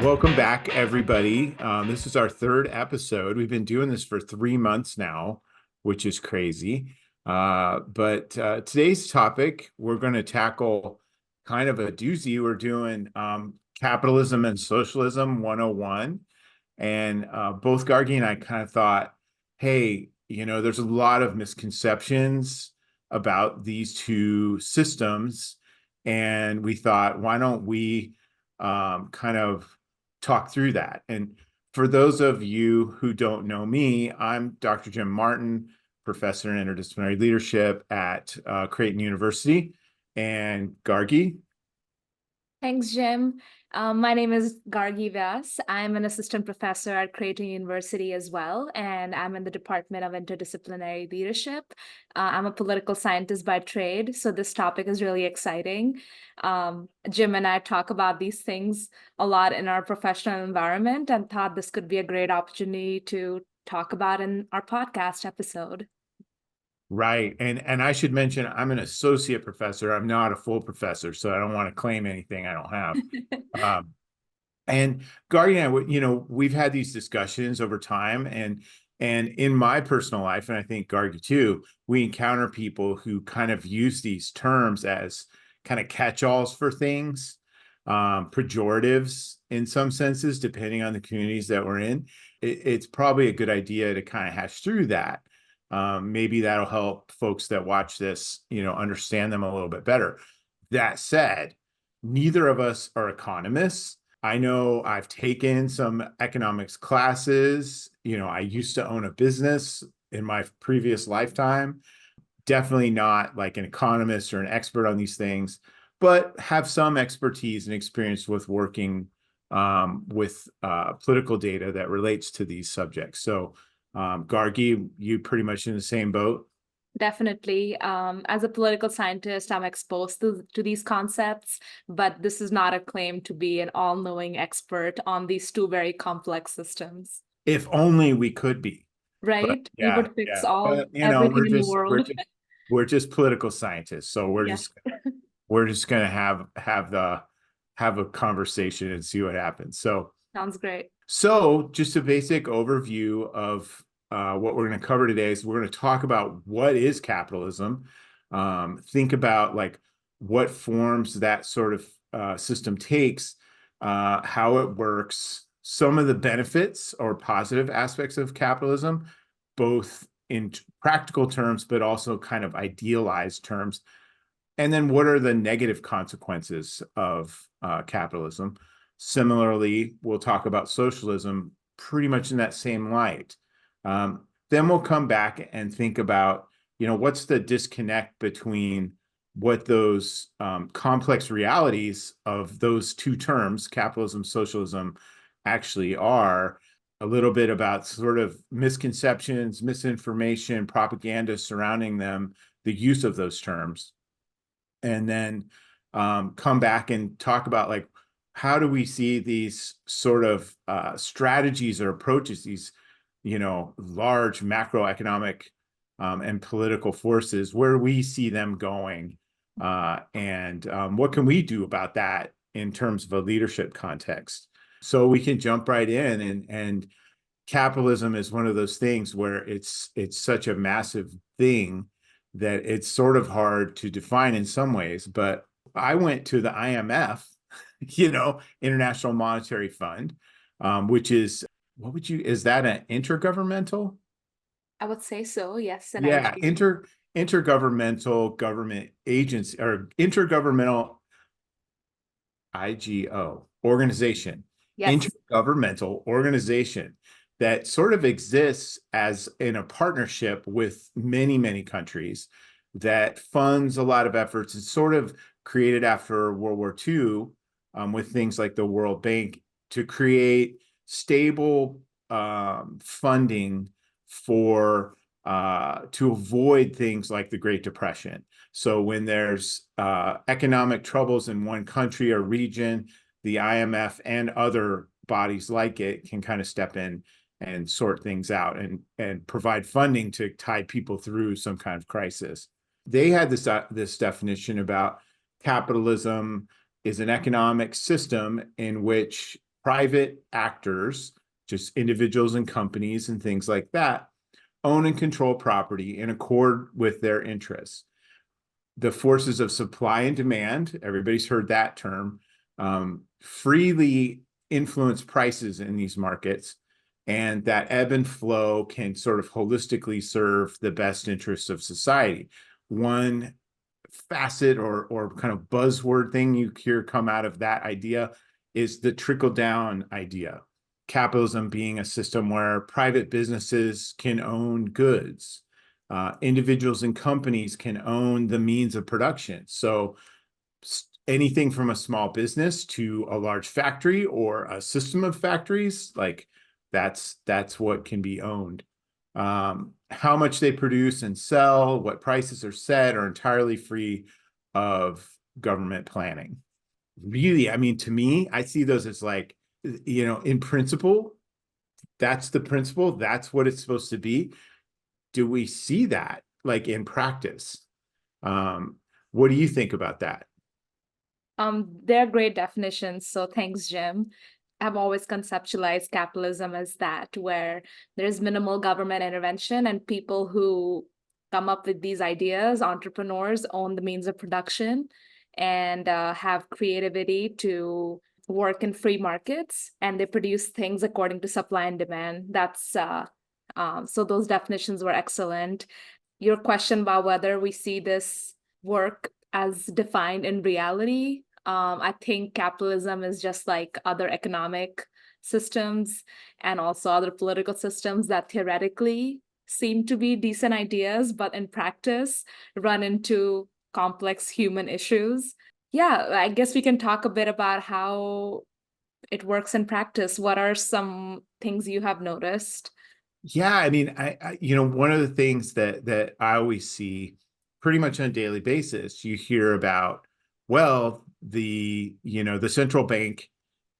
Welcome back, everybody. This is our third episode. We've been doing this for 3 months now, which is crazy. But today's topic, we're going to tackle kind of a doozy. We're doing Capitalism and Socialism 101. And both Gargi and I kind of thought, hey, there's a lot of misconceptions about these two systems. And we thought, why don't we kind of talk through that? And for those of you who don't know me, I'm Dr. Jim Martin, professor in interdisciplinary leadership at Creighton University. And Gargi? Thanks, Jim. My name is Gargi Vyas. I'm an assistant professor at Creighton University as well, and I'm in the Department of Interdisciplinary Leadership. I'm a political scientist by trade, so this topic is really exciting. Jim and I talk about these things a lot in our professional environment and thought this could be a great opportunity to talk about in our podcast episode. Right. And I should mention, I'm an associate professor. I'm not a full professor, so I don't want to claim anything I don't have. And Gargi and I, we've had these discussions over time, and in my personal life, and I think Gargi too, we encounter people who kind of use these terms as kind of catch-alls for things, pejoratives in some senses, depending on the communities that we're in. It's probably a good idea to kind of hash through that. Maybe that'll help folks that watch this, understand them a little bit better. That said, neither of us are economists. I know I've taken some economics classes. I used to own a business in my previous lifetime. Definitely not like an economist or an expert on these things, but have some expertise and experience with working with political data that relates to these subjects. So Gargi, you pretty much in the same boat? Definitely. As a political scientist, I'm exposed to these concepts, but this is not a claim to be an all-knowing expert on these two very complex systems. If only we could be. But Right? We yeah, would fix yeah. But everything in the world. we're just political scientists. So Yes. we're just gonna have a conversation and see what happens. Sounds great. So just a basic overview of what we're going to cover today is we're going to talk about what is capitalism, think about like what forms that sort of system takes, how it works, some of the benefits or positive aspects of capitalism, both in practical terms, but also kind of idealized terms. And then what are the negative consequences of capitalism? Similarly, we'll talk about socialism pretty much in that same light. Then we'll come back and think about, what's the disconnect between what those complex realities of those two terms, capitalism, socialism, actually are, a little bit about sort of misconceptions, misinformation, propaganda surrounding them, the use of those terms, and then come back and talk about like, how do we see these sort of strategies or approaches, these, large macroeconomic and political forces, where we see them going, and what can we do about that in terms of a leadership context? So we can jump right in, and capitalism is one of those things where it's such a massive thing that it's sort of hard to define in some ways. But I went to the IMF, International Monetary Fund, which is, is that an intergovernmental? I would say so, yes. And Yeah, intergovernmental government agency, or intergovernmental IGO organization, yes. intergovernmental organization that sort of exists as in a partnership with many, many countries, that funds a lot of efforts. It's sort of created after World War II, with things like the World Bank, to create stable funding for to avoid things like the Great Depression. So when there's economic troubles in one country or region, the IMF and other bodies like it can kind of step in and sort things out and provide funding to tide people through some kind of crisis. They had this definition about capitalism is an economic system in which private actors, just individuals and companies and things like that, own and control property in accord with their interests. The forces of supply and demand, everybody's heard that term, freely influence prices in these markets, and that ebb and flow can sort of holistically serve the best interests of society. One facet or kind of buzzword thing you hear come out of that idea is the trickle down idea. Capitalism being a system where private businesses can own goods. Individuals and companies can own the means of production. So anything from a small business to a large factory or a system of factories, like that's what can be owned. How much they produce and sell, what prices are set, are entirely free of government planning. Really, I mean, to me, I see those as like, in principle, that's the principle. That's what it's supposed to be. Do we see that like in practice? What do you think about that? They're great definitions. So thanks, Jim. I've always conceptualized capitalism as that, where there's minimal government intervention and people who come up with these ideas, entrepreneurs, own the means of production and have creativity to work in free markets, and they produce things according to supply and demand. So those definitions were excellent. Your question about whether we see this work as defined in reality, I think capitalism is just like other economic systems and also other political systems that theoretically seem to be decent ideas, but in practice run into complex human issues. Yeah, I guess we can talk a bit about how it works in practice. What are some things you have noticed? Yeah, I mean, one of the things that I always see pretty much on a daily basis, you hear about, well, the central bank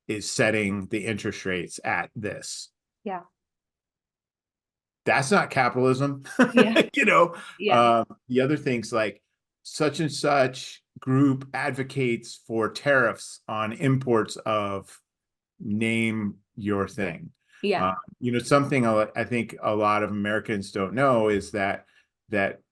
is setting the interest rates at this. Yeah. That's not capitalism. Yeah. Yeah. The other things like such and such group advocates for tariffs on imports of name your thing. Yeah. Uh, something I think a lot of Americans don't know is that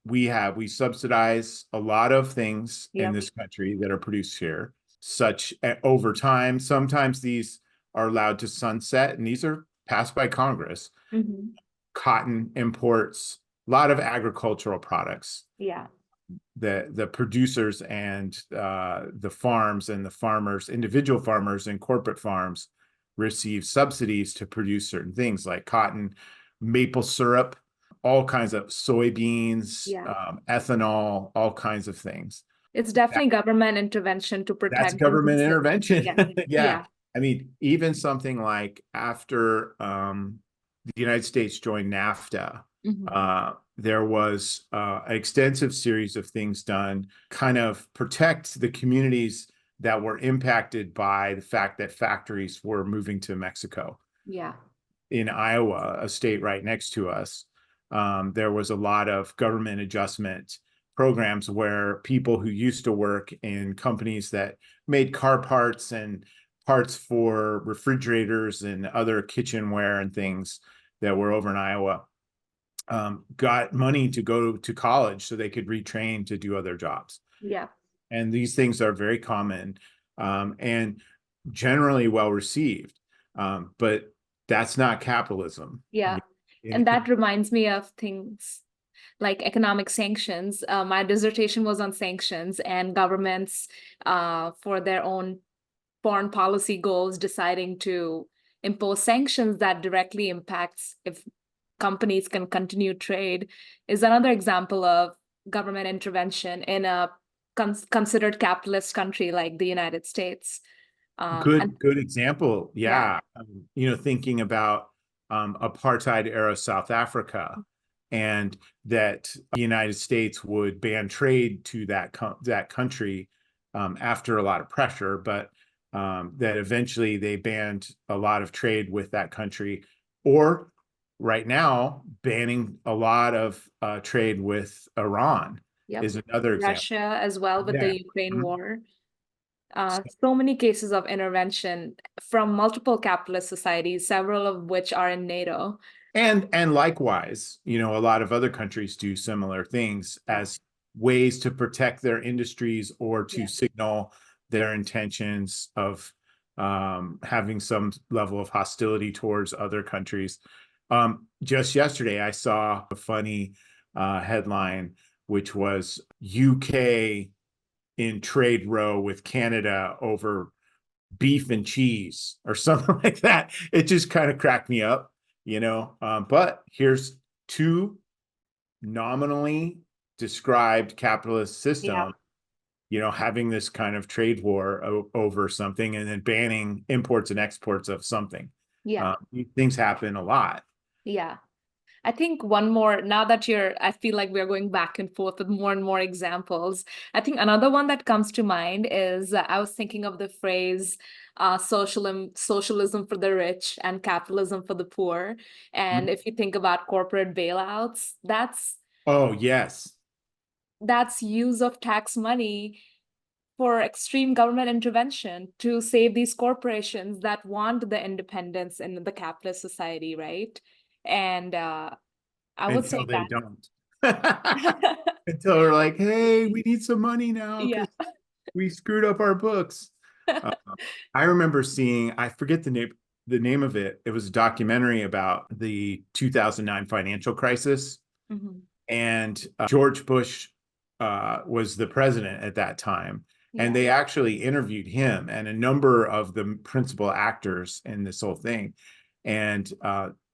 we subsidize a lot of things in Yep. this country that are produced here. Such over time, sometimes these are allowed to sunset, and these are passed by Congress. Hmm. Cotton imports, a lot of agricultural products. Yeah. The producers and the farms and the farmers, individual farmers and corporate farms receive subsidies to produce certain things like cotton, maple syrup, all kinds of soybeans, Yeah. ethanol, all kinds of things. It's That, definitely government intervention to that's protect government businesses. intervention. Yeah. Yeah. Yeah. I mean, even something like after the United States joined NAFTA, Hmm. there was an extensive series of things done, kind of protect the communities that were impacted by the fact that factories were moving to Mexico. Yeah. In Iowa, a state right next to us, there was a lot of government adjustment programs where people who used to work in companies that made car parts and parts for refrigerators and other kitchenware and things that were over in Iowa got money to go to college so they could retrain to do other jobs. Yeah. And these things are very common and generally well received. But that's not capitalism. Yeah. And that reminds me of things like economic sanctions. My dissertation was on sanctions and governments for their own foreign policy goals deciding to impose sanctions that directly impacts if companies can continue trade is another example of government intervention in a considered capitalist country like the United States. And Good example. yeah, Yeah. Thinking about apartheid era South Africa and that the United States would ban trade to that country after a lot of pressure, but that eventually they banned a lot of trade with that country, or right now banning a lot of trade with Iran yep. is another example. Russia as well with Yeah. the Ukraine war. So many cases of intervention from multiple capitalist societies, several of which are in NATO. And likewise, a lot of other countries do similar things Yeah, as ways to protect their industries or to yeah, signal their intentions of having some level of hostility towards other countries. Just yesterday, I saw a funny headline, which was UK in trade row with Canada over beef and cheese or something like that. It just kind of cracked me up. But here's two nominally described capitalist yeah, systems, having this kind of trade war over something and then banning imports and exports of something. yeah, Things happen a lot. yeah. I think one more, now that I feel like we're going back and forth with more and more examples. I think another one that comes to mind is I was thinking of the phrase socialism for the rich and capitalism for the poor. And if you think about corporate bailouts, Oh, yes. that's use of tax money for extreme government intervention to save these corporations that want the independence in the capitalist society, right? And I would say Until they that. don't. Until they're like, hey, we need some money now Yeah. because we screwed up our books. Uh, I remember seeing, I forget the name of it. It was a documentary about the 2009 financial crisis, Mhm. and George Bush was the president at that time. And Yeah. they actually interviewed him and a number of the principal actors in this whole thing. And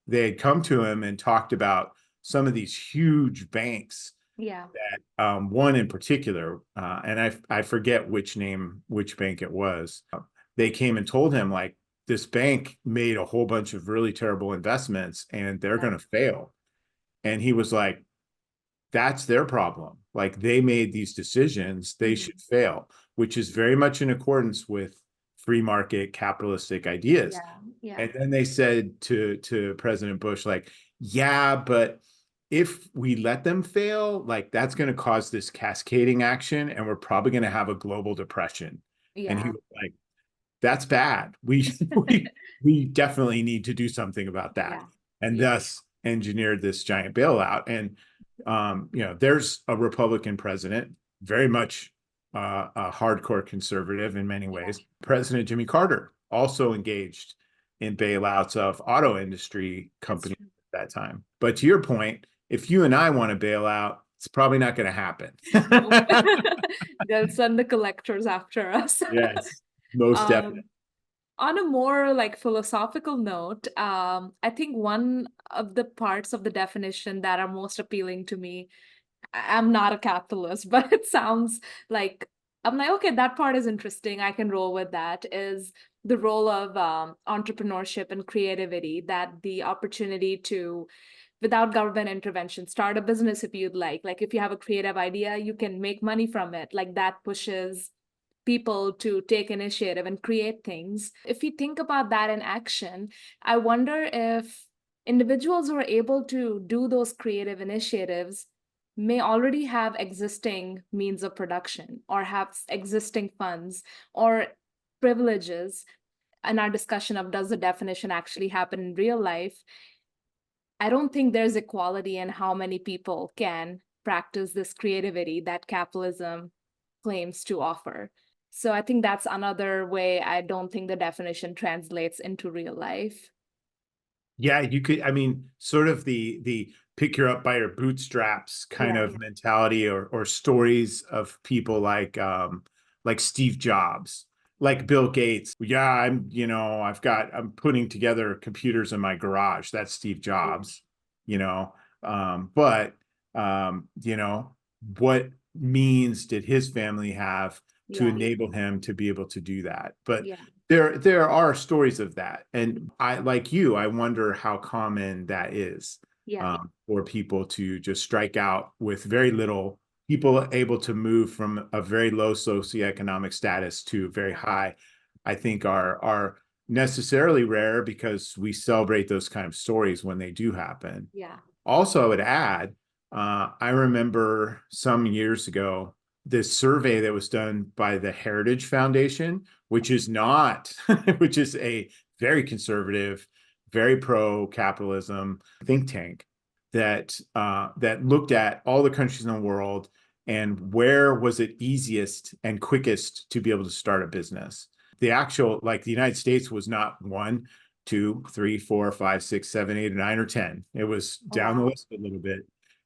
they had come to him and talked about some of these huge banks Yeah. that one in particular, and I forget which bank it was. They came and told him like this bank made a whole bunch of really terrible investments and they're Yeah. going to fail. And he was like, that's their problem. Like they made these decisions, they Mhm. should fail, which is very much in accordance with free market capitalistic ideas. Yeah. Yeah. And then they said to President Bush, like, yeah, but if we let them fail, like that's going to cause this cascading action, and we're probably going to have a global depression. And he Yeah. was like, that's bad. We definitely need to do something about that. Yeah. And Yeah. thus engineered this giant bailout. And there's a Republican president, very much a hardcore conservative in many Yeah. ways. President Jimmy Carter also engaged in bailouts of auto industry That's companies true. at that time. But to your point, if you and I want to bail out, it's probably not going to happen. Nope. They'll send the collectors after us. Yes, most definitely. Um, on a more like philosophical note, I think one of the parts of the definition that are most appealing to me, I'm not a capitalist, but it sounds like I'm like, okay, that part is interesting. I can roll with that. Is the role of entrepreneurship and creativity, that the opportunity to, without government intervention, start a business if you'd like. Like if you have a creative idea, you can make money from it. Like that pushes people to take initiative and create things. If we think about that in action, I wonder if individuals who are able to do those creative initiatives may already have existing means of production or have existing funds or privileges. In our discussion of does the definition actually happen in real life, I don't think there's equality in how many people can practice this creativity that capitalism claims to offer. So I think that's another way I don't think the definition translates into real life. Yeah, you could, I mean, sort of the pick you up by your bootstraps kind Yeah, of mentality or stories of people like Steve Jobs, like Bill Gates. Yeah, I'm putting together computers in my garage. That's Steve yeah, Jobs, you know. But what means did his family have to yeah, enable him to be able to do that? But yeah, there are stories of that, and I, like you, I wonder how common that is, yeah, for people to just strike out with very little. People able to move from a very low socioeconomic status to very yeah, high, I think are necessarily rare because we celebrate those kind of stories when they do happen. yeah. Also, I would add, I remember some years ago this survey that was done by the Heritage Foundation, which is not, which is a very conservative, very pro-capitalism think tank that looked at all the countries in the world and where was it easiest and quickest to be able to start a business. The actual, like the United States was not 1, 2, 3, 4, 5, 6, 7, 8, or 9, or 10. It was Oh, down the wow. list a little bit.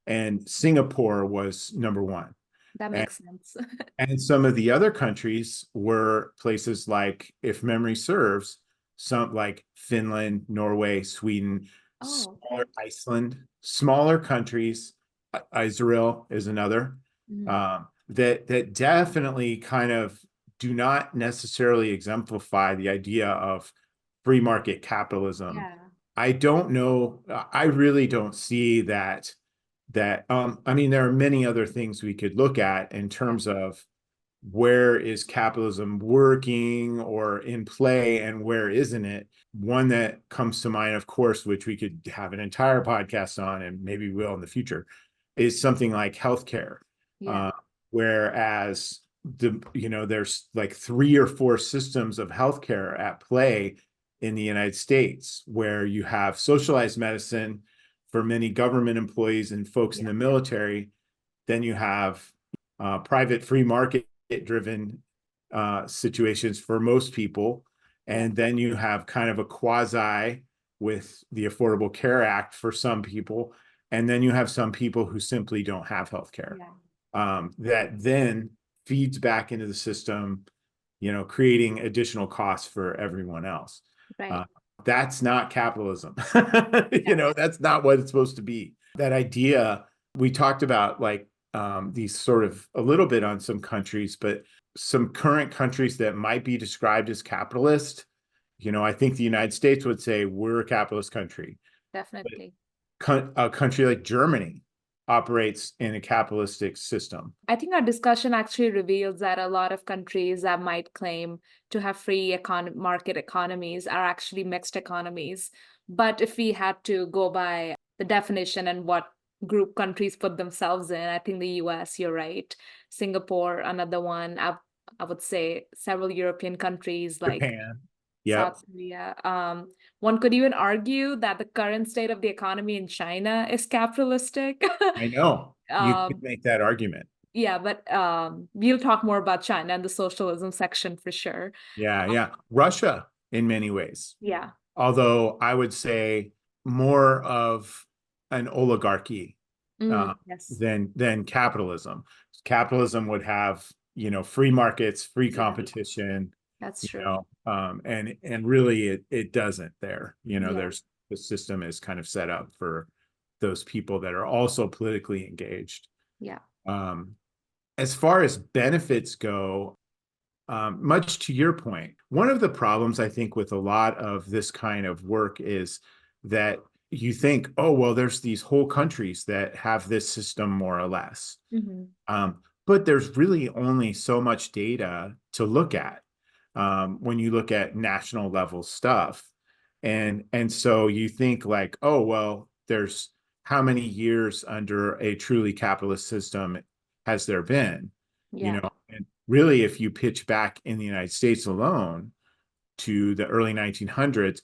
And Singapore was number 1. That And, makes sense. and some of the other countries were places like, if memory serves, some like Finland, Norway, Sweden, Oh, smaller okay. Iceland, smaller countries. Israel is another Mhm. that definitely kind of do not necessarily exemplify the idea of free market capitalism. Yeah. I don't know. I really don't see I mean, there are many other things we could look at in Yeah. terms of where is capitalism working or in play and where isn't it. One that comes to mind, of course, which we could have an entire podcast on and maybe will in the future, is something like healthcare. Yeah. uh, Whereas there's like 3 or 4 systems of healthcare at play in the United States, where you have socialized medicine for many government employees and folks in Yeah. the military. Then you have private free market driven situations for most people. Yeah. And then you have kind of a quasi with the Affordable Care Act for some people. And then you have some people who simply don't have health care, Yeah. that then feeds back into the system, creating additional costs for everyone else. Right. Uh, that's not capitalism. Yeah. That's not what it's supposed to be. That idea, we talked about like these sort of a little bit on some countries, but some current countries that might be described as capitalist. I think the United States would say we're a capitalist country. Definitely. A country like Germany operates in a capitalistic system. I think our discussion actually reveals that a lot of countries that might claim to have free market economies are actually mixed economies. But if we had to go by the definition and what group countries put themselves in, I think the US, you're right. Singapore, another one. I would say several European countries like Japan. Yep. South Korea. One could even argue that the current state of the economy in China is capitalistic. I know you could Um, make that argument. yeah, but we'll talk more about China and the socialism section for sure. Yeah, yeah. Russia in many ways, Yeah. although I would say more of an oligarchy Yes. than capitalism. Capitalism would have, free markets, free Yeah, competition, that's true. and really it doesn't there. Yeah. There's the system is kind of set up for those people that are also politically engaged. Yeah. Um, as far as benefits go, much to your point, one of the problems I think with a lot of this kind of work is that you think, oh, well, there's these whole countries that have this system more or less. Hmm. But there's really only so much data to look at when you look at national level stuff. And so you think like, oh, well, there's how many years under a truly capitalist system has there been? Yeah. And really, if you pitch back in the United States alone to the early 1900s,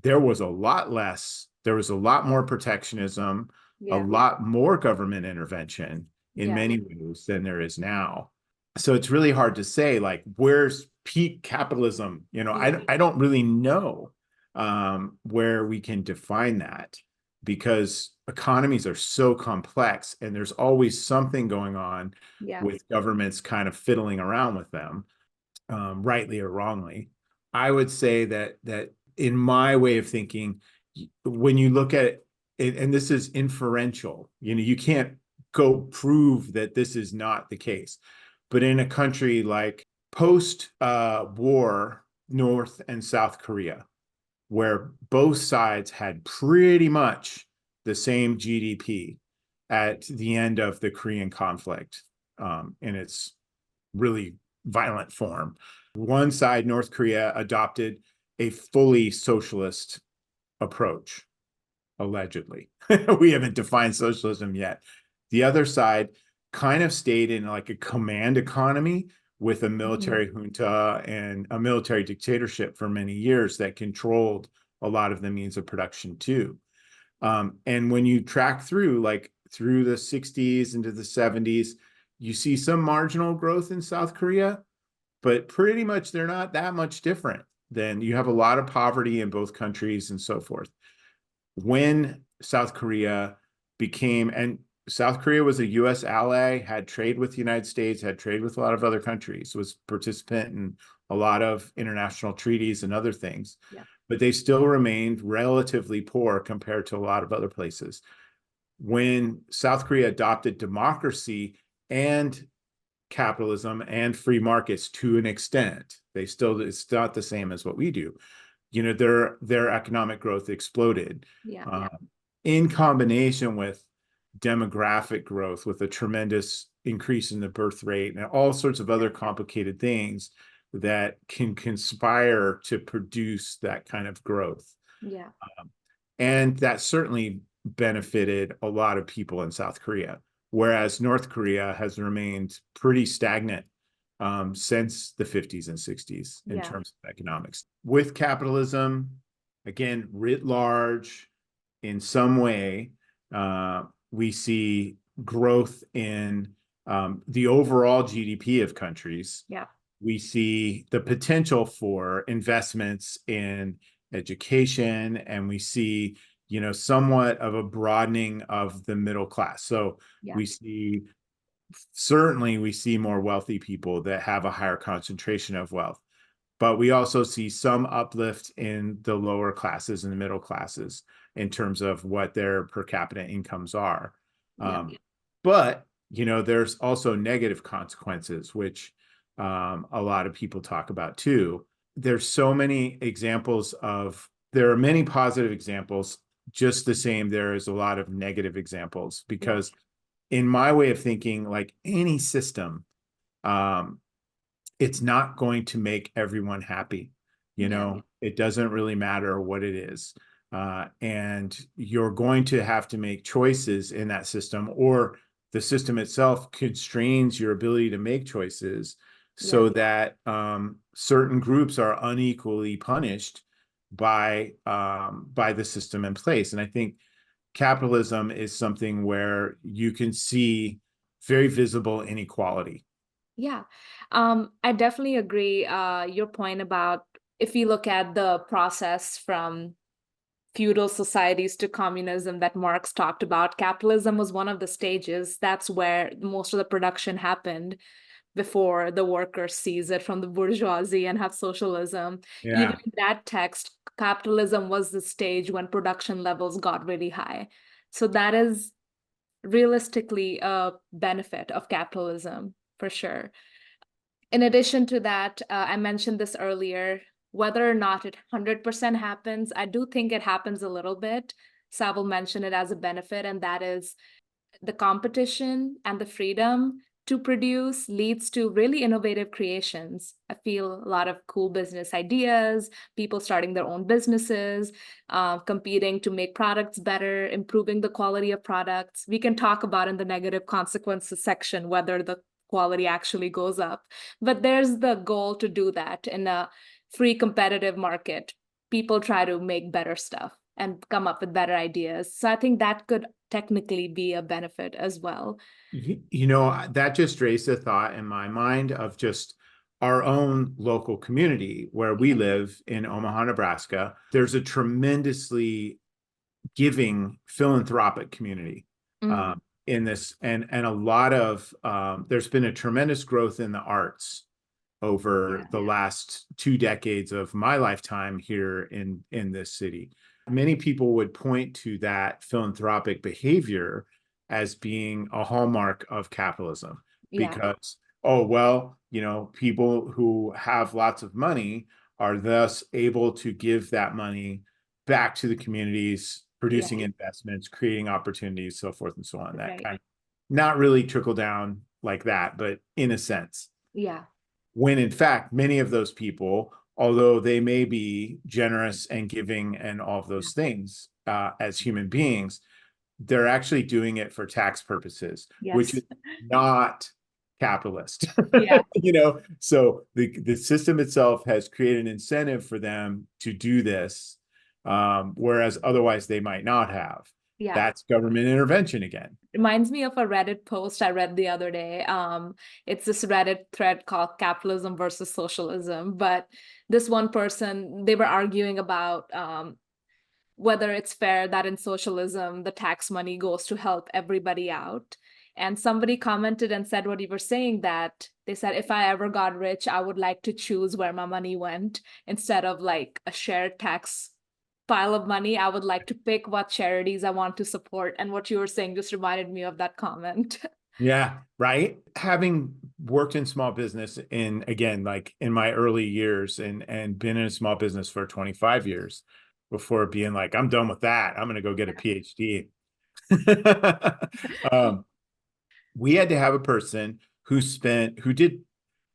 there was a lot less, there was a lot more protectionism, a Yeah. lot more government intervention in Yeah. many ways than there is now. So it's really hard to say, like, where's peak capitalism? Yeah. I don't really know where we can define that, because economies are so complex and there's always something going on Yeah. with governments kind of fiddling around with them, rightly or wrongly. I would say that in my way of thinking, when you look at it, and this is inferential, you can't go prove that this is not the case. But in a country like post war North and South Korea, where both sides had pretty much the same GDP at the end of the Korean conflict, in its really violent form. One side, North Korea, adopted a fully socialist approach, allegedly. We haven't defined socialism yet. The other side kind of stayed in like a command economy with a Mhm. military junta and a military dictatorship for many years that controlled a lot of the means of production too. And when you track through, like through the 60s into the 70s, you see some marginal growth in South Korea, but pretty much they're not that much different. Then you have a lot of poverty in both countries and so forth. When South Korea became, and South Korea was a US ally, had trade with the United States, had trade with a lot of other countries, was participant in a lot of international treaties and other things, Yeah. but they still remained relatively poor compared to a lot of other places. When South Korea adopted democracy and capitalism and free markets to an extent, they still, it's not the same as what we do. You know, their economic growth exploded, Yeah. in combination with demographic growth, with a tremendous increase in the birth rate and all sorts of other complicated things that can conspire to produce that kind of growth. Yeah. And that certainly benefited a lot of people in South Korea, whereas North Korea has remained pretty stagnant since the 50s and 60s in Yeah. terms of economics. With capitalism, again, writ large, in some way, we see growth in the overall GDP of countries. Yeah. We see the potential for investments in education, and we see, you know, somewhat of a broadening of the middle class. So Yeah. we see, certainly we see more wealthy people that have a higher concentration of wealth, but we also see some uplift in the lower classes and the middle classes in terms of what their per capita incomes are. Yeah. But, you know, there's also negative consequences, which a lot of people talk about too. There's so many examples of, there are many positive examples, just the same, there is a lot of negative examples, Yeah. because in my way of thinking, like any system, um, it's not going to make everyone happy. You Yeah. know, it doesn't really matter what it is. And you're going to have to make choices in that system, or the system itself constrains your ability to make choices Yeah. so that certain groups are unequally punished by the system in place. And I think capitalism is something where you can see very visible inequality. Yeah. I definitely agree. Your point about if you look at the process from feudal societies to communism that Marx talked about, capitalism was one of the stages. That's where most of the production happened before the workers seize it from the bourgeoisie and have socialism. Even Yeah. in that text, capitalism was the stage when production levels got really high. So that is realistically a benefit of capitalism for sure. In addition to that, I mentioned this earlier, whether or not it 100% happens, I do think it happens a little bit. Savel mentioned it as a benefit, and that is the competition and the freedom to produce leads to really innovative creations. I feel a lot of cool business ideas, people starting their own businesses, competing to make products better, improving the quality of products. We can talk about in the negative consequences section whether the quality actually goes up. But there's the goal to do that in a free competitive market. People try to make better stuff and come up with better ideas. So I think that could technically be a benefit as well. You know, that just raised a thought in my mind of just our own local community where we Yeah. live in Omaha, Nebraska. There's a tremendously giving philanthropic community Mm, in this, and a lot of there's been a tremendous growth in the arts over yeah. the last 2 decades of my lifetime here in this city. Many people would point to that philanthropic behavior as being a hallmark of capitalism, Yeah. because, oh, well, you know, people who have lots of money are thus able to give that money back to the communities, Yeah. producing investments, creating opportunities, so forth and so on. That Right. kind of, not really trickle down like that, but in a sense, Yeah. when in fact, many of those people, although they may be generous and giving and all of those things as human beings, they're actually doing it for tax purposes, which Yes. is not capitalist. Yeah. So the system itself has created an incentive for them to do this, whereas otherwise they might not have. Yeah. That's government intervention again. Reminds me of a Reddit post I read the other day. It's this Reddit thread called Capitalism versus Socialism. But this one person, they were arguing about whether it's fair that in socialism, the tax money goes to help everybody out. And somebody commented and said what you were saying, that they said, if I ever got rich, I would like to choose where my money went instead of like a shared tax pile of money. I would like to pick what charities I want to support. And what you were saying just reminded me of that comment. Yeah, right. Having worked in small business in, again, like in my early years, and been in a small business for 25 years before being like, I'm done with that. I'm going to go get a PhD. um, we had to have a person who did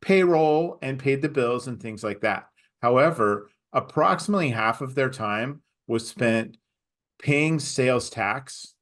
payroll and paid the bills and things like that. However, approximately half of their time was spent paying sales tax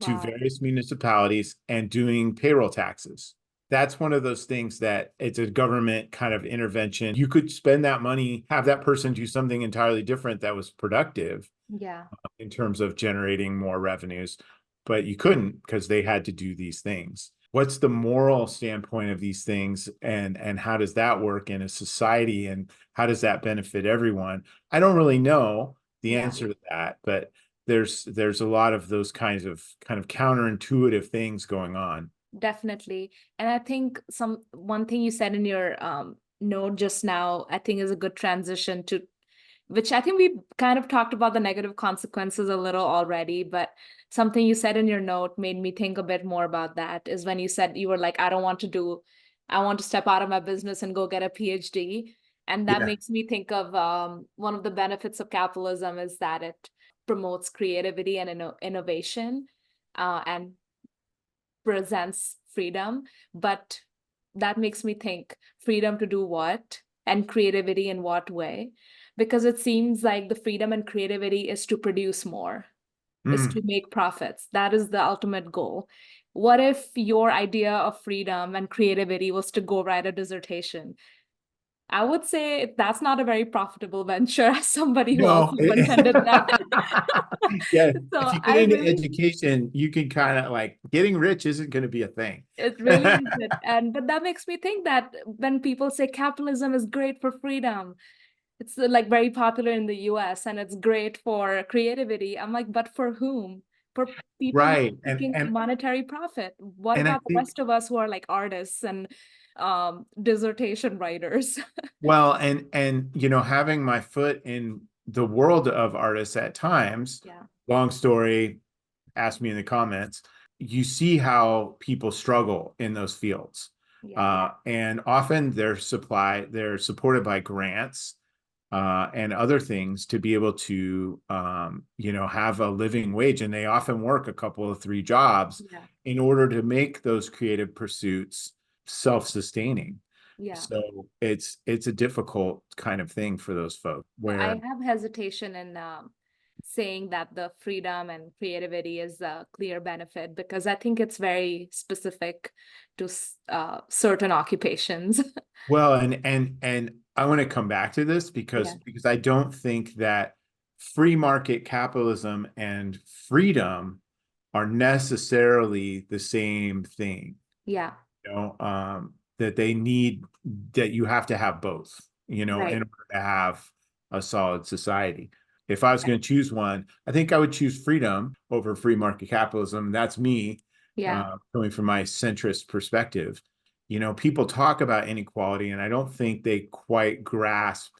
to Wow. various municipalities and doing payroll taxes. That's one of those things that it's a government kind of intervention. You could spend that money, have that person do something entirely different that was productive Yeah, in terms of generating more revenues, but you couldn't because they had to do these things. What's the moral standpoint of these things, and how does that work in a society, and how does that benefit everyone? I don't really know the yeah, answer to that, but there's a lot of those kinds of kind of counterintuitive things going on. definitely. And I think some one thing you said in your note just now, I think is a good transition to, which I think we kind of talked about the negative consequences a little already, but something you said in your note made me think a bit more about that, is when you said you were like, I want to step out of my business and go get a PhD. And that Yeah. makes me think of one of the benefits of capitalism is that it promotes creativity and innovation, and presents freedom. But that makes me think, freedom to do what and creativity in what way? Because it seems like the freedom and creativity is to produce more, is to Mm. make profits. That is the ultimate goal. What if your idea of freedom and creativity was to go write a dissertation? I would say that's not a very profitable venture as somebody who No. also attended that. Yeah. If So you get I into really, education, you can kind of like getting rich isn't going to be a thing. it really is it. And but that makes me think that when people say capitalism is great for freedom, it's like very popular in the US and it's great for creativity. I'm like, but for whom? For people who Right. are seeking monetary profit. What And I about the think, rest of us who are like artists and dissertation writers? well, and having my foot in the world of artists at times, Yeah, long story, ask me in the comments, you see how people struggle in those fields. yeah, And often they're supported by grants and other things to be able to have a living wage. And they often work a couple of three jobs yeah, in order to make those creative pursuits self-sustaining. yeah. So it's a difficult kind of thing for those folks I where, have hesitation in saying that the freedom and creativity is a clear benefit because I think it's very specific to certain occupations. well, and I want to come back to this because Yeah, I don't think that free market capitalism and freedom are necessarily the same thing. yeah, That they need, that you have to have both, in right. order to have a solid society. If I was going to choose one, I think I would choose freedom over free market capitalism. That's me, Yeah, coming from my centrist perspective. People talk about inequality, and I don't think they quite grasp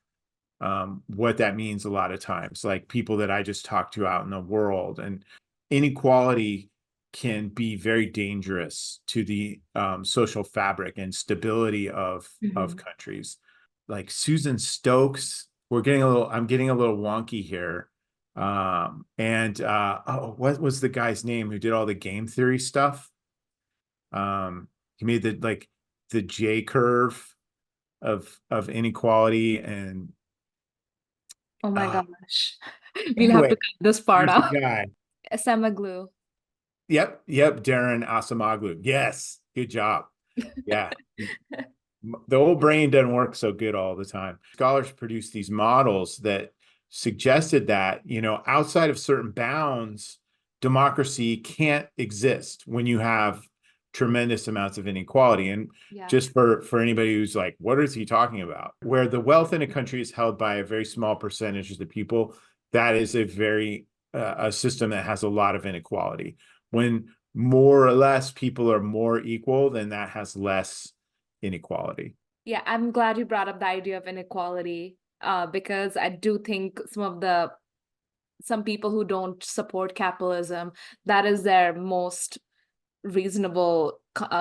what that means a lot of times. Like people that I just talk to out in the world, and inequality can be very dangerous to the social fabric and stability of hmm, countries. Like Susan Stokes, I'm getting a little wonky here. And oh, what was the guy's name who did all the game theory stuff? He made the J curve of inequality, and oh my uh, gosh. We'll have to anyway, cut this part there's a out. guy. Sema glue. Yep, Darren Asamoglu. Yes, good job. Yeah. The old brain doesn't work so good all the time. Scholars produced these models that suggested that, outside of certain bounds, democracy can't exist when you have tremendous amounts of inequality. And Yeah. just for anybody who's like, what is he talking about? Where the wealth in a country is held by a very small percentage of the people, that is a system that has a lot of inequality. When more or less people are more equal, then that has less inequality. Yeah, I'm glad you brought up the idea of inequality, because I do think some people who don't support capitalism, that is their most reasonable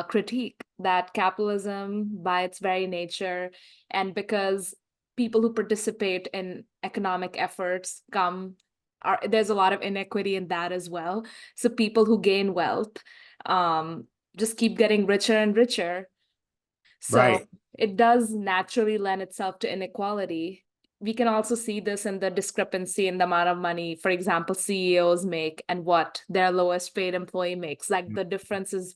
critique, that capitalism by its very nature, and because people who participate in economic efforts there's a lot of inequity in that as well. So people who gain wealth um, just keep getting richer and richer. So Right. it does naturally lend itself to inequality. We can also see this in the discrepancy in the amount of money, for example, CEOs make and what their lowest paid employee makes. Like the difference is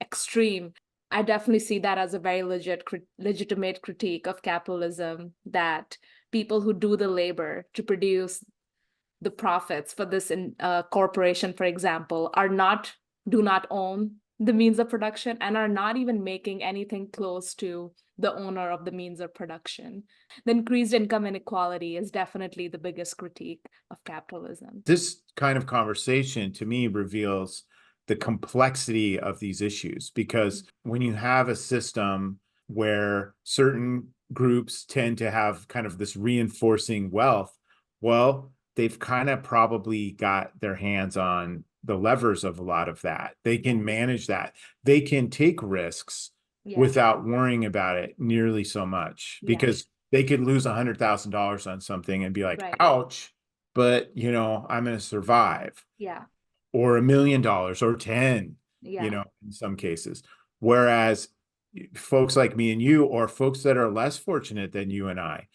extreme. I definitely see that as a very legitimate critique of capitalism, that people who do the labor to produce the profits for this corporation, for example, do not own the means of production and are not even making anything close to the owner of the means of production. The increased income inequality is definitely the biggest critique of capitalism. This kind of conversation to me reveals the complexity of these issues because when you have a system where certain groups tend to have kind of this reinforcing wealth, well, they've kind of probably got their hands on the levers of a lot of that. They can manage that. They can take risks Yeah, without worrying about it nearly so much yeah, because they could lose $100,000 on something and be like, right. ouch, but I'm going to survive, Yeah, or $1 million or 10, yeah, in some cases. Whereas folks like me and you, or folks that are less fortunate than you and I,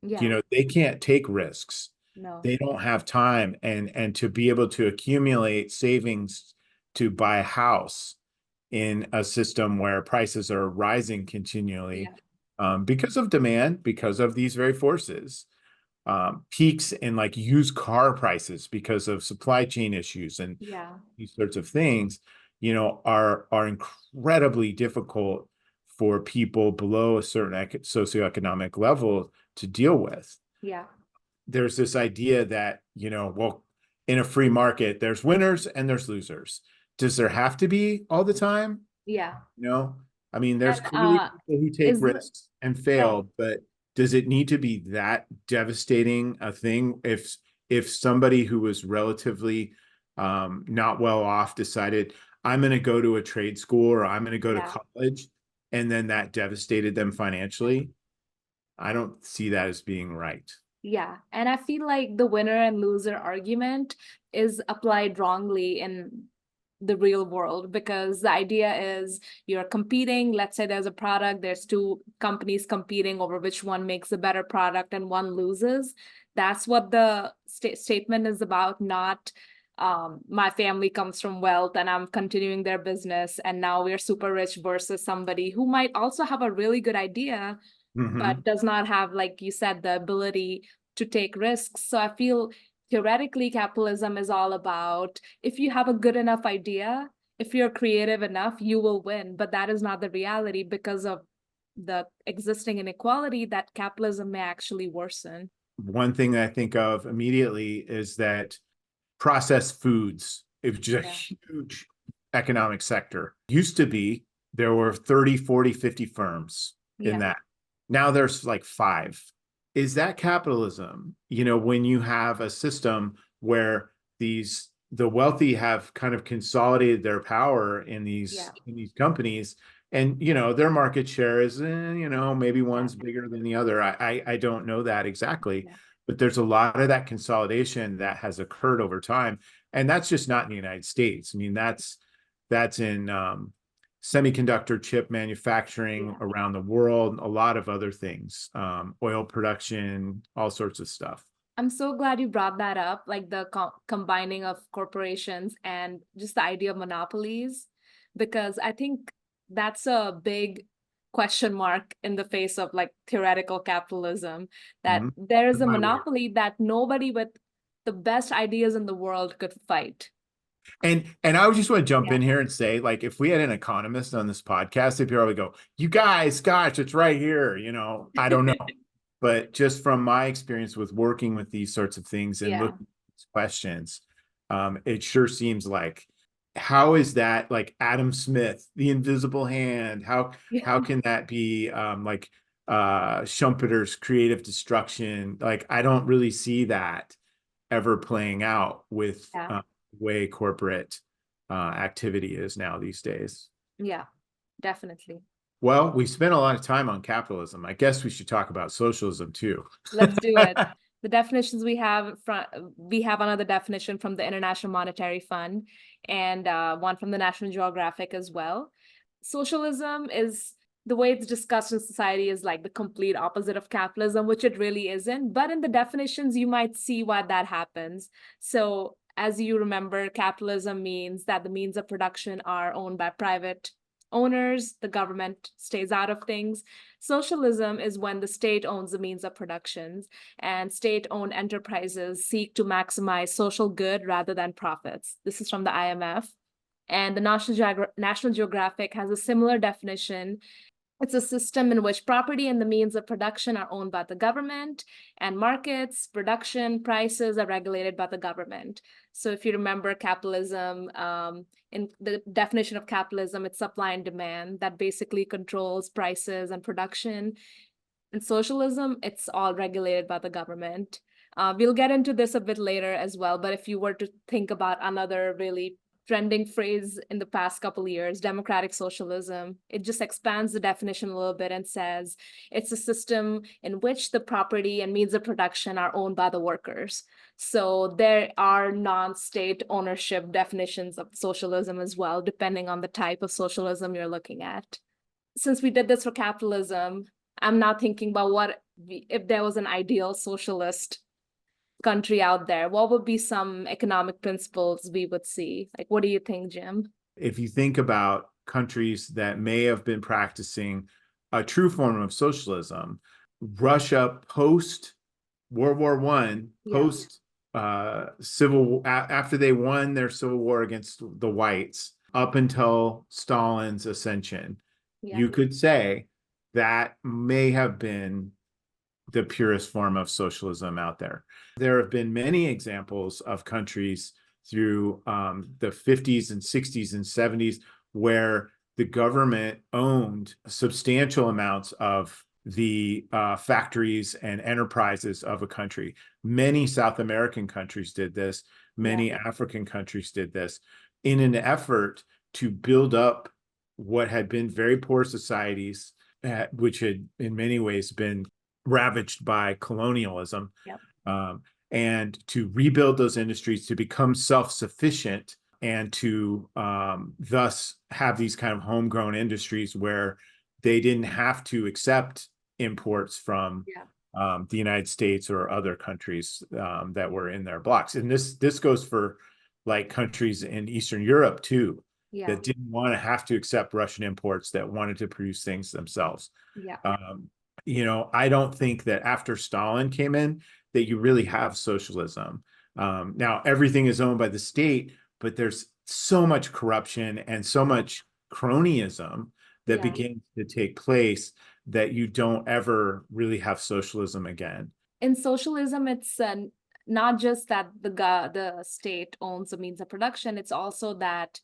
yeah, they can't take risks. no, They don't have time and to be able to accumulate savings to buy a house in a system where prices are rising continually, yeah, because of demand, because of these very forces, peaks in like used car prices because of supply chain issues and yeah, these sorts of things, are incredibly difficult for people below a certain socioeconomic level to deal with. yeah, There's this idea that, well, in a free market, there's winners and there's losers. Does there have to be all the time? yeah. You know, I mean, there's And clearly people who take is the risks and right. fail, but does it need to be that devastating a thing if somebody who was relatively not well off decided I'm going to go to a trade school or I'm going to go to Yeah. college, and then that devastated them financially? I don't see that as being right. Yeah, and I feel like the winner and loser argument is applied wrongly in the real world, because the idea is you're competing. Let's say there's a product, there's two companies competing over which one makes a better product and one loses. That's what the statement is about, not my family comes from wealth and I'm continuing their business and now we're super rich versus somebody who might also have a really good idea but Mm-hmm. does not have, like you said, the ability to take risks. So I feel theoretically, capitalism is all about if you have a good enough idea, if you're creative enough, you will win. But that is not the reality because of the existing inequality that capitalism may actually worsen. One thing that I think of immediately is that processed foods, it was just a Yeah. huge economic sector. Used to be there were 30, 40, 50 firms in Yeah. that. Now there's like five. Is that capitalism? When you have a system where the wealthy have kind of consolidated their power in Yeah. these companies, and their market share is, maybe Yeah. one's bigger than the other. I don't know that exactly, Yeah. but there's a lot of that consolidation that has occurred over time, and that's just not in the United States. I mean, that's in semiconductor chip manufacturing Yeah. around the world, a lot of other things, oil production, all sorts of stuff. I'm so glad you brought that up, like the combining of corporations and just the idea of monopolies, because I think that's a big question mark in the face of like theoretical capitalism, that Mhm. there is a My word. monopoly that nobody with the best ideas in the world could fight. And I would just want to jump Yeah. in here and say, like, if we had an economist on this podcast, they'd probably go, "You guys, gosh, it's right here." I don't know, but just from my experience with working with these sorts of things and Yeah. looking at these questions, it sure seems like how is that like Adam Smith, the invisible hand? Yeah. How can that be like Schumpeter's creative destruction? Like, I don't really see that ever playing out with Yeah. way corporate activity is now these days. Yeah, definitely. Well, we spent a lot of time on capitalism. I guess we should talk about socialism too. Let's do it. The definitions we have another definition from the International Monetary Fund and one from the National Geographic as well. Socialism is the way it's discussed in society is like the complete opposite of capitalism, which it really isn't. But in the definitions, you might see why that happens. So, as you remember, capitalism means that the means of production are owned by private owners, the government stays out of things. Socialism is when the state owns the means of productions, and state-owned enterprises seek to maximize social good rather than profits. This is from the IMF. And the National Geographic has a similar definition. It's a system in which property and the means of production are owned by the government, and markets, production, prices are regulated by the government. So, if you remember capitalism, in the definition of capitalism, it's supply and demand that basically controls prices and production. In socialism, it's all regulated by the government. We'll get into this a bit later as well, but if you were to think about another really trending phrase in the past couple of years, democratic socialism, it just expands the definition a little bit and says it's a system in which the property and means of production are owned by the workers. So there are non-state ownership definitions of socialism as well, depending on the type of socialism you're looking at. Since we did this for capitalism, I'm now thinking about if there was an ideal socialist country out there, what would be some economic principles we would see? Like, what do you think, Jim? If you think about countries that may have been practicing a true form of socialism, Russia post World War One, Yeah, post after they won their civil war against the whites, up until Stalin's ascension, yeah, you could say that may have been the purest form of socialism out there. There have been many examples of countries through the 50s and 60s and 70s where the government owned substantial amounts of the factories and enterprises of a country. Many South American countries did this. yeah, Many African countries did this in an effort to build up what had been very poor societies, which had in many ways been ravaged by colonialism, yeah, and to rebuild those industries to become self-sufficient and to thus have these kind of homegrown industries where they didn't have to accept imports from yeah, the United States or other countries that were in their blocks. And this goes for like countries in Eastern Europe too, yeah, that didn't want to have to accept Russian imports, that wanted to produce things themselves. yeah. Um, I don't think that after Stalin came in, that you really have socialism. Now, everything is owned by the state, but there's so much corruption and so much cronyism that Yeah. begins to take place that you don't ever really have socialism again. In socialism, it's not just that the state owns the means of production, it's also that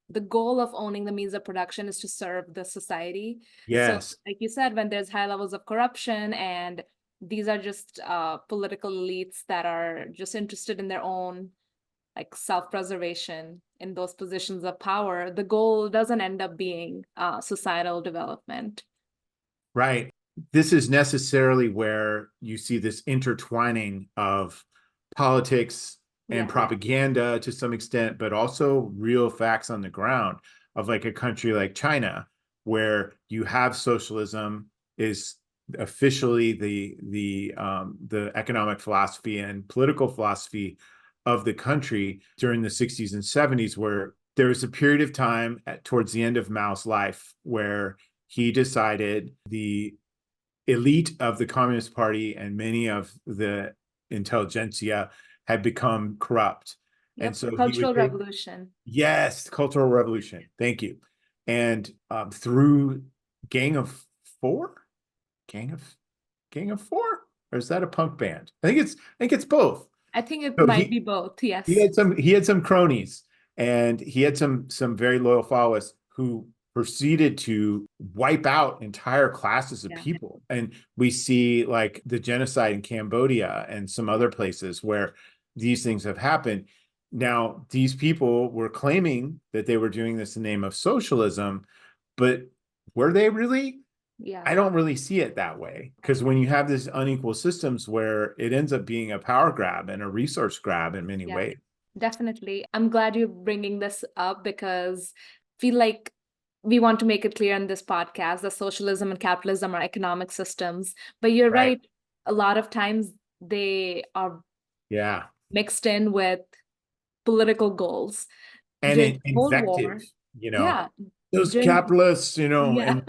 the goal of owning the means of production is to serve the society. So, Yes. like you said, when there's high levels of corruption and these are just political elites that are just interested in their own like self-preservation in those positions of power, the goal doesn't end up being societal development. Right. This is necessarily where you see this intertwining of politics and Yeah, propaganda to some extent, but also real facts on the ground of like a country like China, where you have socialism is officially the economic philosophy and political philosophy of the country during the 60s and 70s, where there was a period of time towards the end of Mao's life where he decided the elite of the Communist Party and many of the intelligentsia had become corrupt. And Yep, the so he would Cultural take, Revolution. yes, Cultural Revolution. Thank you. And through Gang of Four, Gang of Gang of Four, or is that a punk band? I think it's both. I think it So might be both. he Yes. had some cronies, and he had some very loyal followers who proceeded to wipe out entire classes of Yeah. people. And we see like the genocide in Cambodia and some other places where these things have happened. Now, these people were claiming that they were doing this in the name of socialism, but were they really? Yeah. I don't really see it that way, because when you have these unequal systems where it ends up being a power grab and a resource grab in many Yeah. ways. Definitely. I'm glad you're bringing this up because I feel like we want to make it clear in this podcast that socialism and capitalism are economic systems. But you're Right. right, a lot of times they are Yeah. mixed in with political goals. And During the Cold invective, War, you know, yeah, those during capitalists, yeah,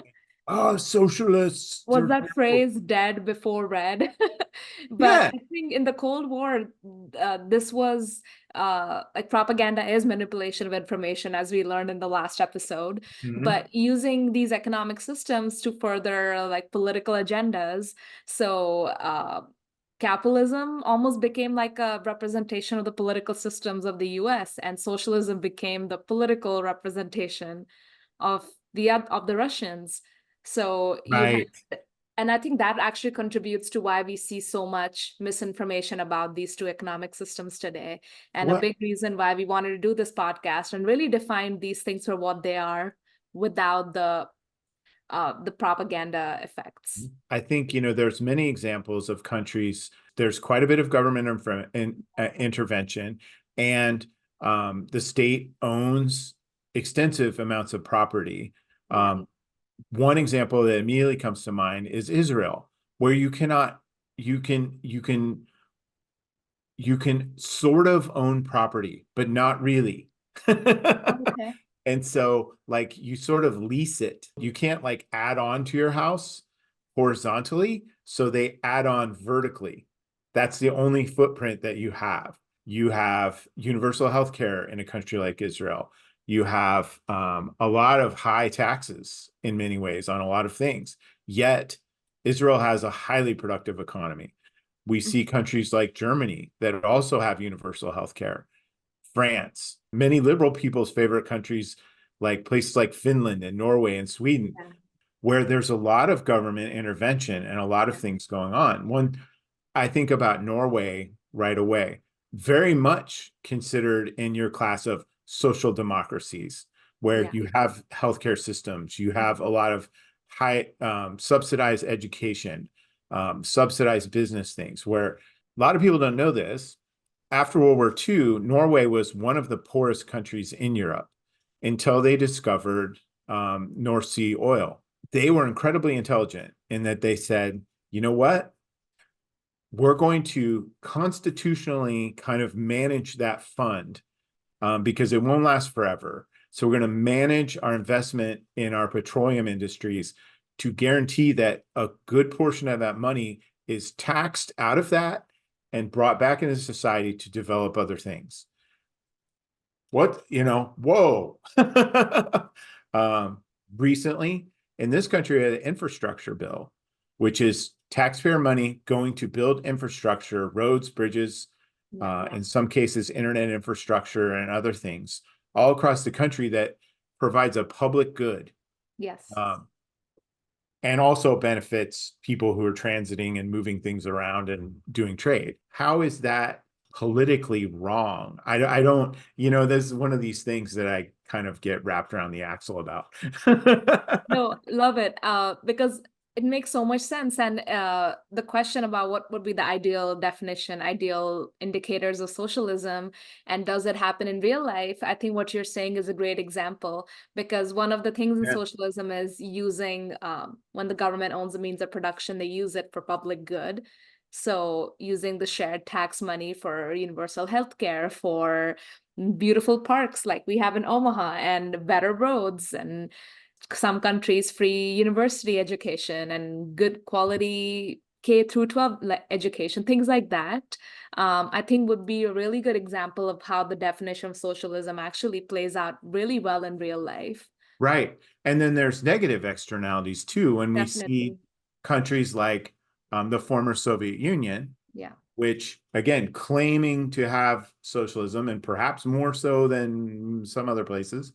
and socialists, was they're that terrible. phrase dead before red? But Yeah. I think in the Cold War, this was like propaganda is manipulation of information, as we learned in the last episode. Mhm. But using these economic systems to further like political agendas. So capitalism almost became like a representation of the political systems of the US, and socialism became the political representation of the Russians. So you Right. had, and I think that actually contributes to why we see so much misinformation about these two economic systems today. And a What big reason why we wanted to do this podcast and really define these things for what they are without the propaganda effects. I think, there's many examples of countries. There's quite a bit of government intervention, and the state owns extensive amounts of property. Yeah, One example that immediately comes to mind is Israel, where you cannot, you can sort of own property, but not really. okay. And so, like, you sort of lease it. You can't like add on to your house horizontally. So they add on vertically. That's the only footprint that you have. You have universal health care in a country like Israel. You have a lot of high taxes in many ways on a lot of things. Yet, Israel has a highly productive economy. We see countries like Germany that also have universal health care. France, many liberal people's favorite countries, like places like Finland and Norway and Sweden, Yeah, where there's a lot of government intervention and a lot of yeah, things going on. One, I think about Norway right away, very much considered in your class of social democracies, where yeah, you have healthcare systems, you have a lot of high subsidized education, subsidized business things, where a lot of people don't know this. After World War II, Norway was one of the poorest countries in Europe until they discovered North Sea oil. They were incredibly intelligent in that they said, you know what? We're going to constitutionally kind of manage that fund because it won't last forever. So we're going to manage our investment in our petroleum industries to guarantee that a good portion of that money is taxed out of that and brought back into society to develop other things. Whoa. um, Recently, in this country, we had an infrastructure bill, which is taxpayer money going to build infrastructure, roads, bridges, yeah, in some cases, internet infrastructure and other things all across the country that provides a public good. yes. Um, and also benefits people who are transiting and moving things around and doing trade. How is that politically wrong? I don't, this is one of these things that I kind of get wrapped around the axle about. No, love it. Because It makes so much sense. And the question about what would be the ideal definition, ideal indicators of socialism, and does it happen in real life? I think what you're saying is a great example, because one of the things in Yeah. socialism is using, when the government owns the means of production, they use it for public good. So using the shared tax money for universal health care, for beautiful parks like we have in Omaha, and better roads, and some countries free university education and good quality K through 12 education, things like that, I think would be a really good example of how the definition of socialism actually plays out really well in real life. Right. And then there's negative externalities too. When we see Definitely. countries like the former Soviet Union, Yeah. which again, claiming to have socialism and perhaps more so than some other places,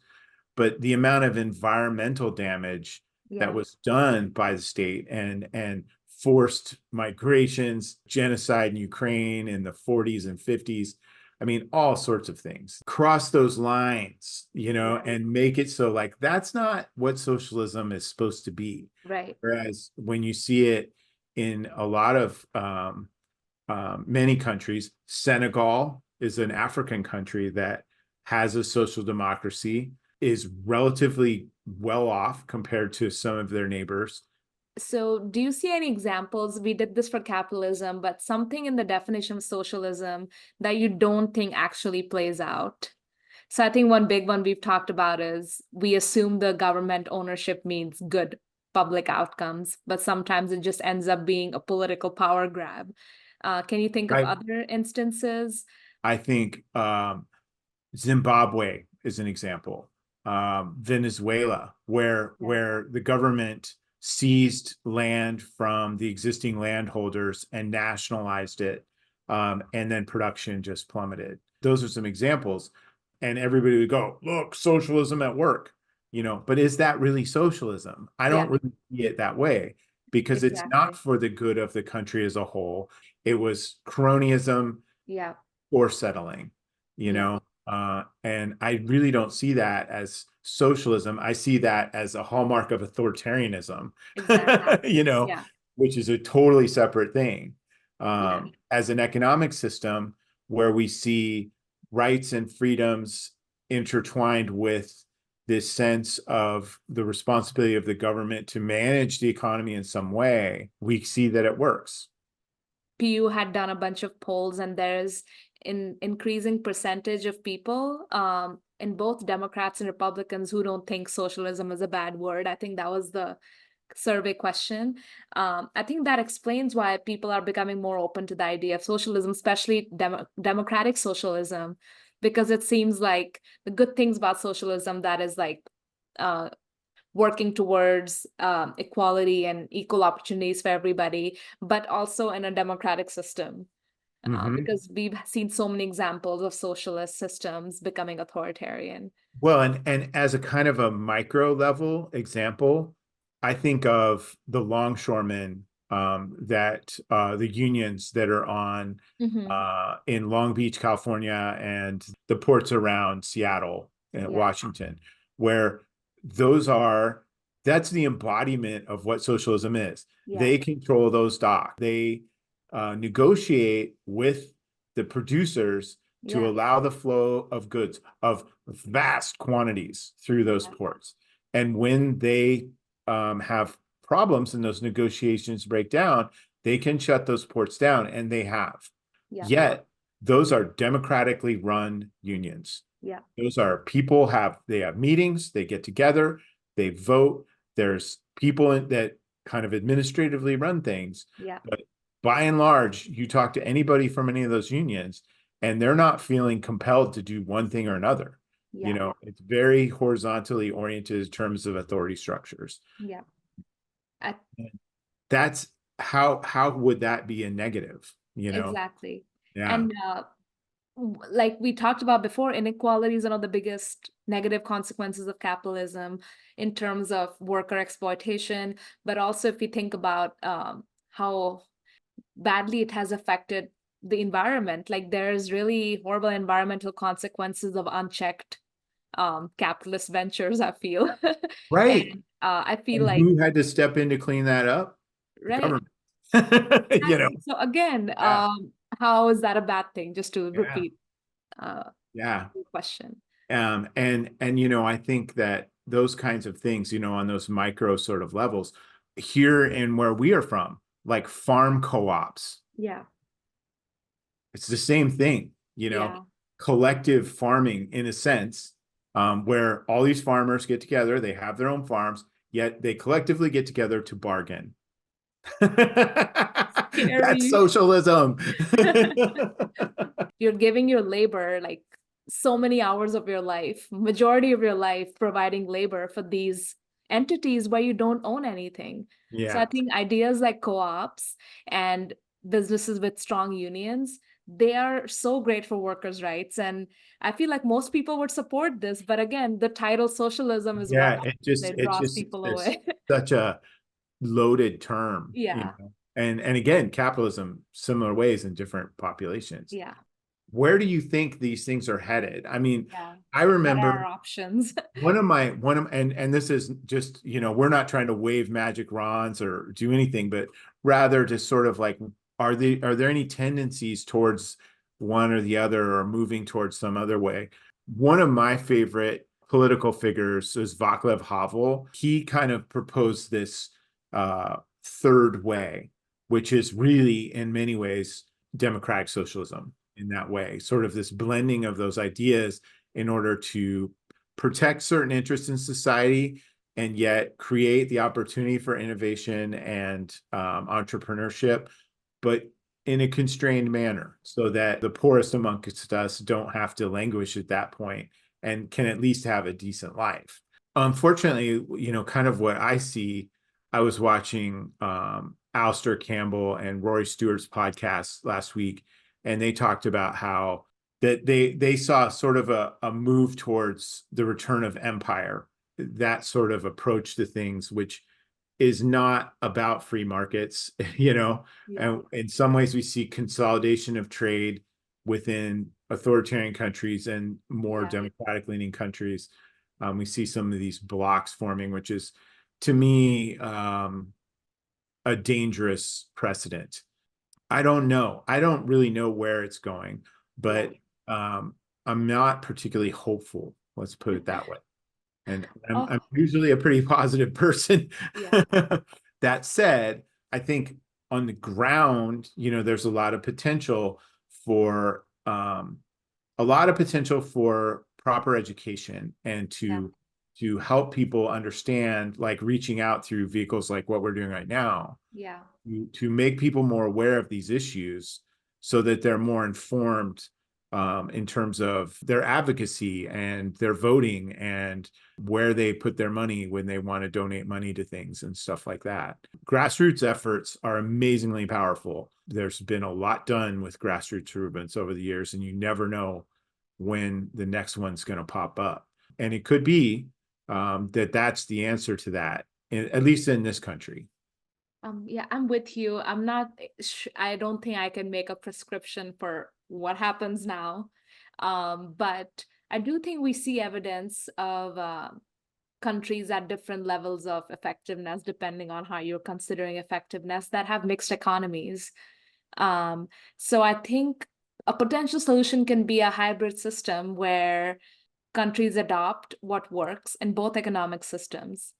but the amount of environmental damage that Yeah. was done by the state and forced migrations, genocide in Ukraine in the 40s and 50s. I mean, all sorts of things. Cross those lines, Right. and make it so like that's not what socialism is supposed to be. Right. Whereas when you see it in a lot of many countries, Senegal is an African country that has a social democracy, is relatively well off compared to some of their neighbors. So, do you see any examples? We did this for capitalism, but something in the definition of socialism that you don't think actually plays out? So, I think one big one we've talked about is we assume the government ownership means good public outcomes, but sometimes it just ends up being a political power grab. Can you think of I other instances? I think Zimbabwe is an example. Venezuela, where Yeah, the government seized land from the existing landholders and nationalized it, and then production just plummeted. Those are some examples, and everybody would go, "Look, socialism at work," But is that really socialism? I yeah, don't really see it that way because it's not exactly. for the good of the country as a whole. It was cronyism Yeah, or settling, you yeah, know? And I really don't see that as socialism. I see that as a hallmark of authoritarianism, exactly. you know, Yeah, which is a totally separate thing. yeah, As an economic system where we see rights and freedoms intertwined with this sense of the responsibility of the government to manage the economy in some way, we see that it works. Pew had done a bunch of polls, and there's an increasing percentage of people, in both Democrats and Republicans, who don't think socialism is a bad word. I think that was the survey question. I think that explains why people are becoming more open to the idea of socialism, especially democratic socialism, because it seems like the good things about socialism, that is like uh, working towards equality and equal opportunities for everybody, but also in a democratic system. Mhm. Because we've seen so many examples of socialist systems becoming authoritarian. Well, and as a kind of a micro level example, I think of the longshoremen that the unions that are on Hmm. in Long Beach, California, and the ports around Seattle and Yeah, Washington, where those are that's the embodiment of what socialism is. yeah, They control those docks. They negotiate with the producers to yeah, allow the flow of goods of vast quantities through those yeah, ports. And when they have problems and those negotiations break down, they can shut those ports down, and they have. yeah, Yet, those are democratically run unions. yeah, Those are people they have meetings, they get together, they vote. There's people that kind of administratively run things, yeah, but by and large, you talk to anybody from any of those unions, and they're not feeling compelled to do one thing or another. yeah, It's very horizontally oriented in terms of authority structures. yeah. I, That's how would that be a negative? exactly. Yeah. And like we talked about before, inequality is one of the biggest negative consequences of capitalism in terms of worker exploitation. But also, if we think about how badly it has affected the environment, like there's really horrible environmental consequences of unchecked capitalist ventures, I feel. And Right. I feel And like, who had to step in to clean that up? The right. government. You know, Exactly. So again, yeah, how is that a bad thing? Just to yeah, repeat yeah. the question. And I think that those kinds of things, on those micro sort of levels, here and where we are from, like farm co-ops, Yeah. it's the same thing, Yeah. collective farming in a sense, where all these farmers get together, they have their own farms, yet they collectively get together to bargain. That's Scary. socialism. You're giving your labor like so many hours of your life, majority of your life, providing labor for these entities where you don't own anything. So I Yeah. think ideas like co-ops and businesses with strong unions, they are so great for workers' rights. And I feel like most people would support this. But again, the title socialism is what Yeah, that it's draws just people there's away. such a loaded term, Yeah. And again, capitalism, similar ways in different populations. Yeah. Where do you think these things are headed? I mean, Yeah. I What are our remember options? one of and this is just, we're not trying to wave magic wands or do anything, but rather just sort of like, are there any tendencies towards one or the other or moving towards some other way? One of my favorite political figures is Václav Havel. He kind of proposed this third way, which is really in many ways democratic socialism in that way, sort of this blending of those ideas in order to protect certain interests in society and yet create the opportunity for innovation and entrepreneurship, but in a constrained manner so that the poorest amongst us don't have to languish at that point and can at least have a decent life. Unfortunately, kind of what I see, I was watching Alistair Campbell and Rory Stewart's podcast last week, and they talked about how that they saw sort of a move towards the return of empire, that sort of approach to things, which is not about free markets, Yeah. and in some ways we see consolidation of trade within authoritarian countries and more Yeah. democratic leaning countries. We see some of these blocks forming, which is to me a dangerous precedent. I don't know. I don't really know where it's going, Yeah. but I'm not particularly hopeful. Let's put it that way. And I'm Oh, usually a pretty positive person. yeah. That said, I think on the ground, there's a lot of potential for proper education and Yeah. to help people understand, like reaching out through vehicles like what we're doing right now, Yeah. to make people more aware of these issues so that they're more informed in terms of their advocacy and their voting and where they put their money when they want to donate money to things and stuff like that. Grassroots efforts are amazingly powerful. There's been a lot done with grassroots movements over the years, and you never know when the next one's going to pop up. And it could be that that's the answer to that, at least in this country. Yeah, I'm with you. I'm not, I don't think I can make a prescription for what happens now. But I do think we see evidence of countries at different levels of effectiveness, depending on how you're considering effectiveness, that have mixed economies. Um, so I think a potential solution can be a hybrid system where countries adopt what works in both economic systems.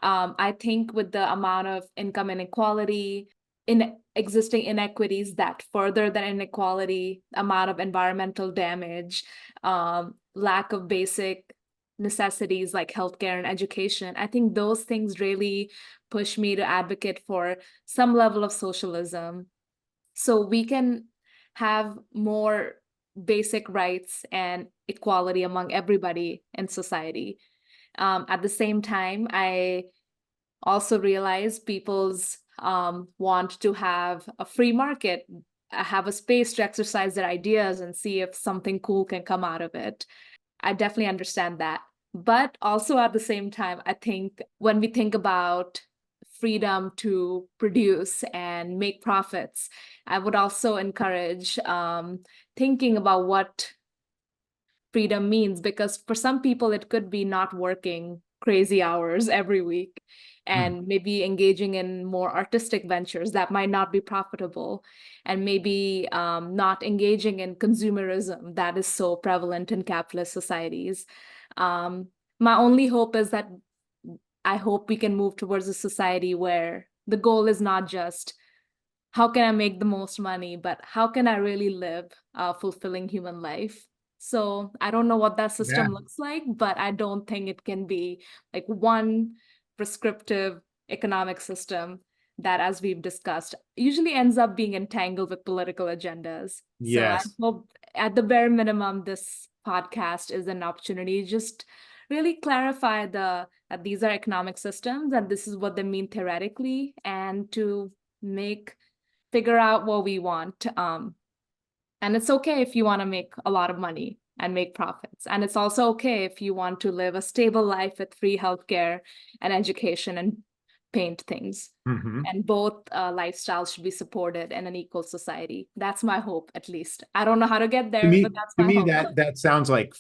I think with the amount of income inequality, in existing inequities that further that inequality, amount of environmental damage, lack of basic necessities like healthcare and education, I think those things really push me to advocate for some level of socialism so we can have more basic rights and equality among everybody in society. At the same time, I also realize people's want to have a free market, have a space to exercise their ideas and see if something cool can come out of it. I definitely understand that. But also at the same time, I think when we think about freedom to produce and make profits, I would also encourage thinking about what freedom means, because for some people, it could be not working crazy hours every week, and maybe engaging in more artistic ventures that might not be profitable, and maybe not engaging in consumerism that is so prevalent in capitalist societies. Um, my only hope is that I hope we can move towards a society where the goal is not just how can I make the most money, but how can I really live a fulfilling human life? So I don't know what that Yeah. system looks like, but I don't think it can be like one prescriptive economic system that, as we've discussed, usually ends up being entangled with political agendas. So I Yes. hope at the bare minimum, this podcast is an opportunity to just really clarify that these are economic systems and this is what they mean theoretically, and to make figure out what we want. And it's okay if you want to make a lot of money and make profits. And it's also okay if you want to live a stable life with free healthcare and education and paint things. Hmm. And both lifestyles should be supported in an equal society. That's my hope, at least. I don't know how to get To there, me, but that's to my me hope. that sounds like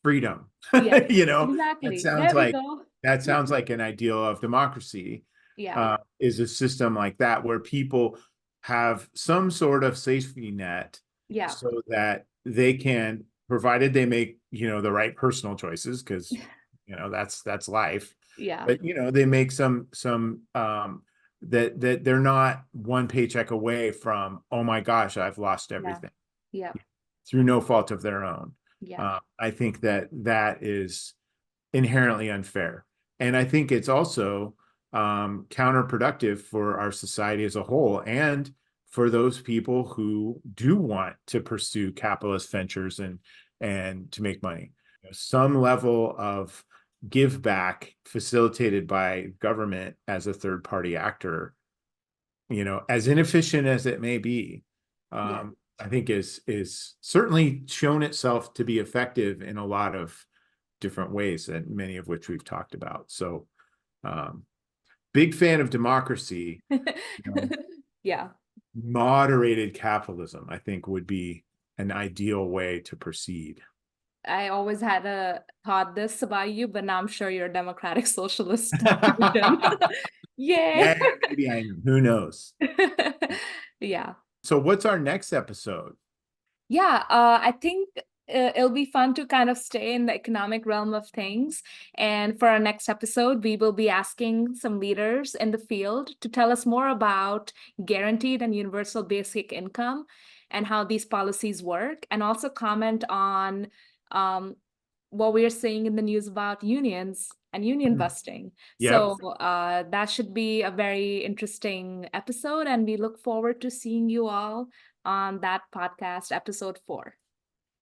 freedom. Yes, You know, that exactly. sounds There we like go. that sounds like an ideal of democracy. Yeah, Is a system like that where people have some sort of safety net yeah, so that they can, provided they make, the right personal choices, because that's life. yeah, But they make some that they're not one paycheck away from, oh my gosh, I've lost yeah, everything yeah, through no fault of their own. yeah, I think that is inherently unfair. And I think it's also counterproductive for our society as a whole, and for those people who do want to pursue capitalist ventures and to make money. Some level of give back facilitated by government as a third party actor, as inefficient as it may be, yeah. I think is certainly shown itself to be effective in a lot of different ways, and many of which we've talked about. So, um, big fan of democracy. Yeah. Moderated capitalism, I think, would be an ideal way to proceed. I always had a thought this about you, but now I'm sure you're a democratic socialist too, Jim. Yeah. Yeah, maybe I am. Who knows? Yeah. So, what's our next episode? Yeah, I think it'll be fun to kind of stay in the economic realm of things. And for our next episode, we will be asking some leaders in the field to tell us more about guaranteed and universal basic income and how these policies work, and also comment on um, what we are seeing in the news about unions and union busting. Yep, So that should be a very interesting episode, and we look forward to seeing you all on that podcast, episode 4.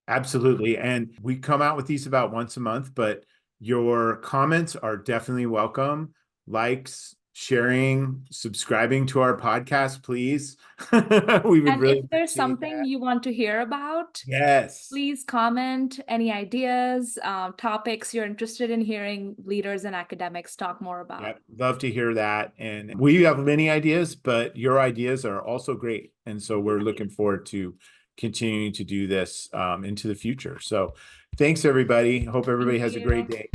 absolutely. And we come out with these about once a month, but your comments are definitely welcome. Likes, sharing, subscribing to our podcast, please. We would And if really there's appreciate something that. you want to hear about, Yes. please comment any ideas, topics you're interested in hearing leaders and academics talk more about. Yep. Love to hear that. And we have many ideas, but your ideas are also great. And so we're looking forward to continuing to do this into the future. So thanks, everybody. Hope Thank everybody has a great you. day.